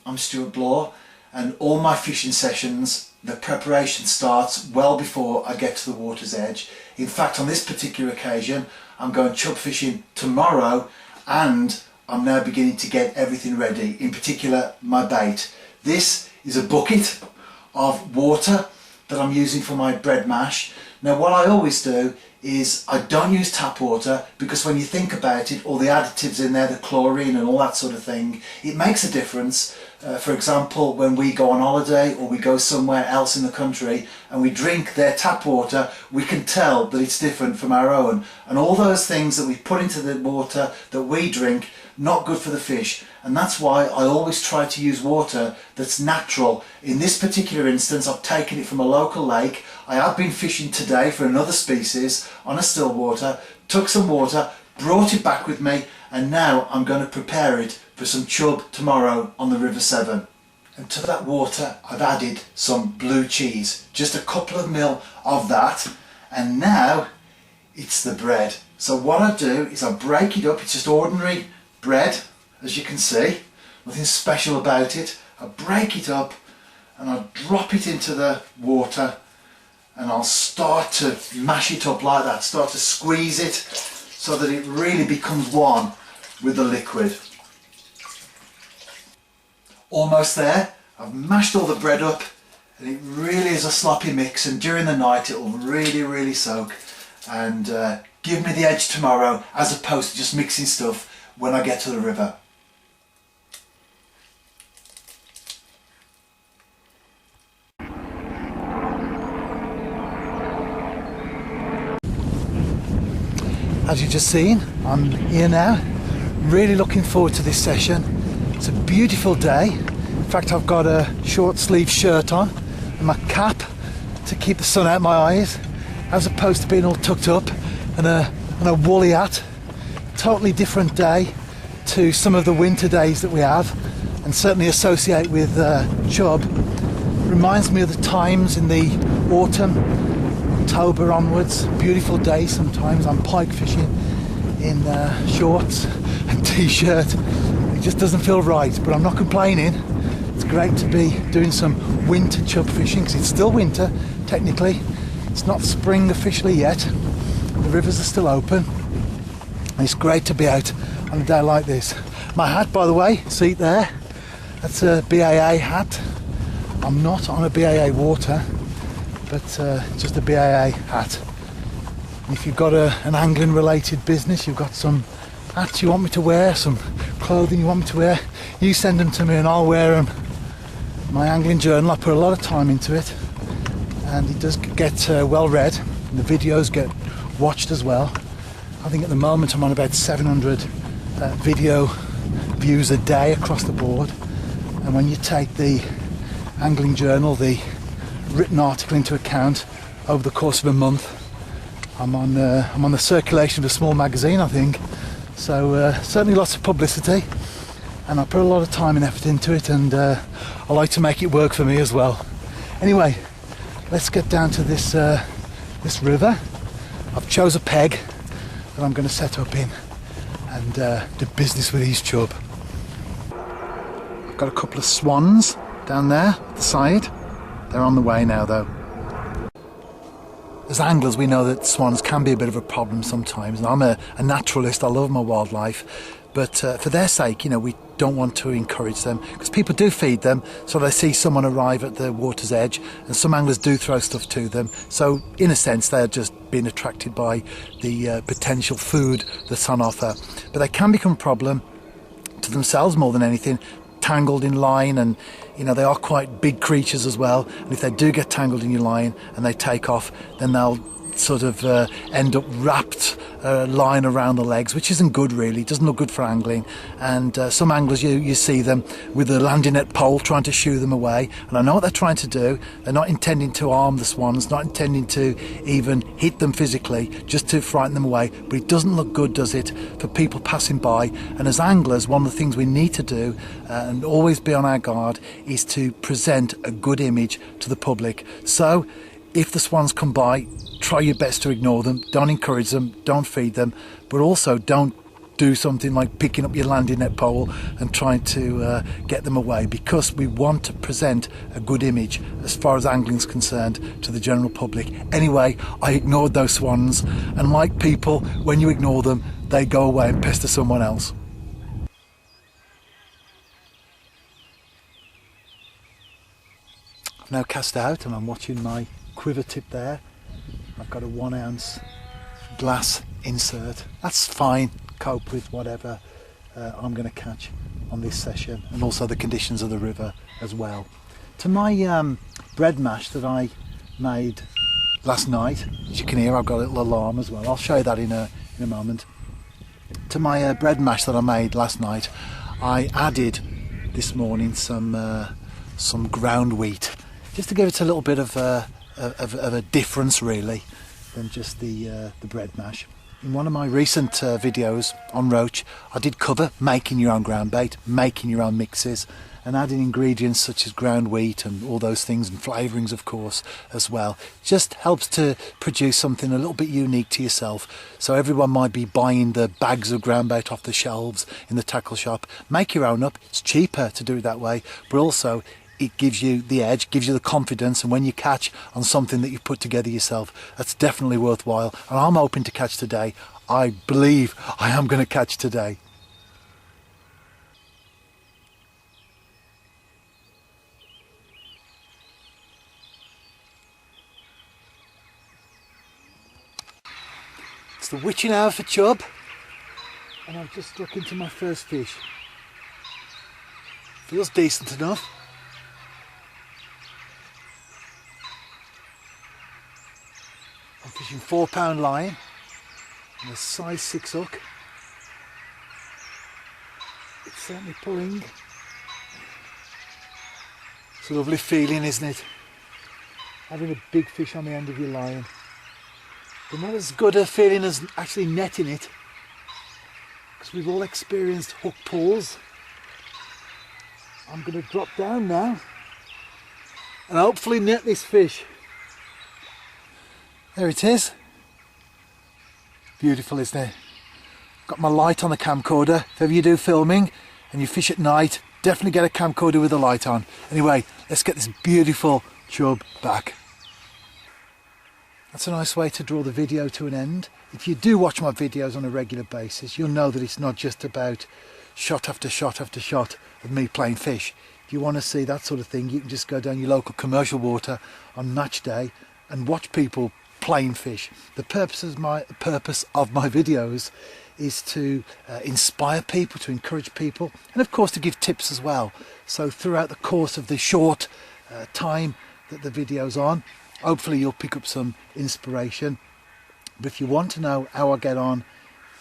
I'm Stuart Bloor, and all my fishing sessions, the preparation starts well before I get to the water's edge. In fact, on this particular occasion, I'm going chub fishing tomorrow, and I'm now beginning to get everything ready, in particular my bait. This is a bucket of water that I'm using for my bread mash. Now what I always do is I don't use tap water, because when you think about it, all the additives in there, the chlorine and all that sort of thing, it makes a difference. For example, when we go on holiday or we go somewhere else in the country and we drink their tap water, we can tell that it's different from our own. And all those things that we put into the water that we drink, not good for the fish. And that's why I always try to use water that's natural. In this particular instance, I've taken it from a local lake. I have been fishing today for another species on a still water, took some water, brought it back with me, and now I'm going to prepare it for some chub tomorrow on the River Severn. And to that water I've added some blue cheese, just a couple of mil of that, and now it's the bread. So what I do is I break it up. It's just ordinary bread, as you can see, nothing special about it. I break it up and I drop it into the water, and I'll start to mash it up like that, start to squeeze it so that it really becomes one with the liquid. Almost there. I've mashed all the bread up, and it really is a sloppy mix, and during the night it will really soak and give me the edge tomorrow, as opposed to just mixing stuff when I get to the river. As you've just seen, I'm here now, really looking forward to this session. It's a beautiful day. In fact, I've got a short sleeve shirt on and my cap to keep the sun out my eyes, as opposed to being all tucked up, and a woolly hat. Totally different day to some of the winter days that we have, and certainly associate with chub. Reminds me of the times in the autumn, October onwards. Beautiful day sometimes. I'm pike fishing in shorts and t-shirt. It just doesn't feel right, but I'm not complaining. It's great to be doing some winter chub fishing, because it's still winter technically. It's not spring officially yet. The rivers are still open, and it's great to be out on a day like this. My hat, by the way, see it there? That's a BAA hat. I'm not on a BAA water, but just a BAA hat. And if you've got an angling related business, you've got some hats you want me to wear, some clothing you want me to wear, you send them to me and I'll wear them. My angling journal, I put a lot of time into it, and it does get well read, and the videos get watched as well. I think at the moment I'm on about 700 video views a day across the board, and when you take the angling journal, the written article, into account over the course of a month, I'm on the circulation of a small magazine, I think. So certainly lots of publicity, and I put a lot of time and effort into it, and I like to make it work for me as well. Anyway, let's get down to this this river. I've chose a peg that I'm going to set up in and do business with these chub. I've got a couple of swans down there at the side. They're on the way now though. As anglers, we know that swans can be a bit of a problem sometimes, and I'm a naturalist. I love my wildlife, but for their sake, you know, we don't want to encourage them, because people do feed them, so they see someone arrive at the water's edge, and some anglers do throw stuff to them, so in a sense they're just being attracted by the potential food that's on offer. But they can become a problem to themselves more than anything, tangled in line, and you know, they are quite big creatures as well, and if they do get tangled in your line and they take off, then they'll sort of end up wrapped line around the legs, which isn't good really. It doesn't look good for angling, and some anglers, you see them with the landing net pole trying to shoo them away, and I know what they're trying to do. They're not intending to harm the swans, not intending to even hit them physically, just to frighten them away, but it doesn't look good, does it, for people passing by. And as anglers, one of the things we need to do, and always be on our guard, is to present a good image to the public. So if the swans come by, try your best to ignore them, don't encourage them, don't feed them, but also don't do something like picking up your landing net pole and trying to get them away, because we want to present a good image as far as angling's concerned to the general public. Anyway, I ignored those swans, and like people, when you ignore them, they go away and pester someone else. I've now cast out and I'm watching my quiver tip there. I've got a 1 ounce glass insert. That's fine, cope with whatever I'm going to catch on this session, and also the conditions of the river as well. To my bread mash that I made last night, as you can hear, I've got a little alarm as well. I'll show you that in a moment. To my bread mash that I made last night, I added this morning some ground wheat, just to give it a little bit of a difference really than just the bread mash. In one of my recent videos on roach, I did cover making your own ground bait, making your own mixes, and adding ingredients such as ground wheat and all those things, and flavourings of course as well. Just helps to produce something a little bit unique to yourself. So everyone might be buying the bags of ground bait off the shelves in the tackle shop. Make your own up. It's cheaper to do it that way, but also it gives you the edge, gives you the confidence, and when you catch on something that you put together yourself, that's definitely worthwhile. And I'm hoping to catch today. I believe I am going to catch today. It's the witching hour for chub, and I've just struck into my first fish. Feels decent enough. I'm fishing 4-pound line and a size 6 hook. It's certainly pulling. It's a lovely feeling, isn't it? Having a big fish on the end of your line. But not as good a feeling as actually netting it, because we've all experienced hook pulls. I'm going to drop down now and hopefully net this fish. There it is. Beautiful, isn't it? Got my light on the camcorder. If ever you do filming and you fish at night, definitely get a camcorder with a light on. Anyway, let's get this beautiful chub back. That's a nice way to draw the video to an end. If you do watch my videos on a regular basis, you'll know that it's not just about shot after shot after shot of me playing fish. If you want to see that sort of thing, you can just go down your local commercial water on match day and watch people playing fish. The purpose of my videos is to inspire people, to encourage people, and of course to give tips as well. So throughout the course of the short time that the video's on, hopefully you'll pick up some inspiration. But if you want to know how I get on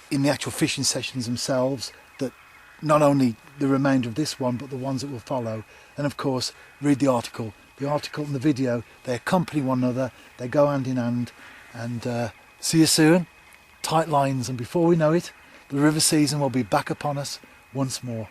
in the actual fishing sessions themselves, that not only the remainder of this one but the ones that will follow, and of course read the article. The article and the video, they accompany one another, they go hand in hand, and see you soon. Tight lines, and before we know it, the river season will be back upon us once more.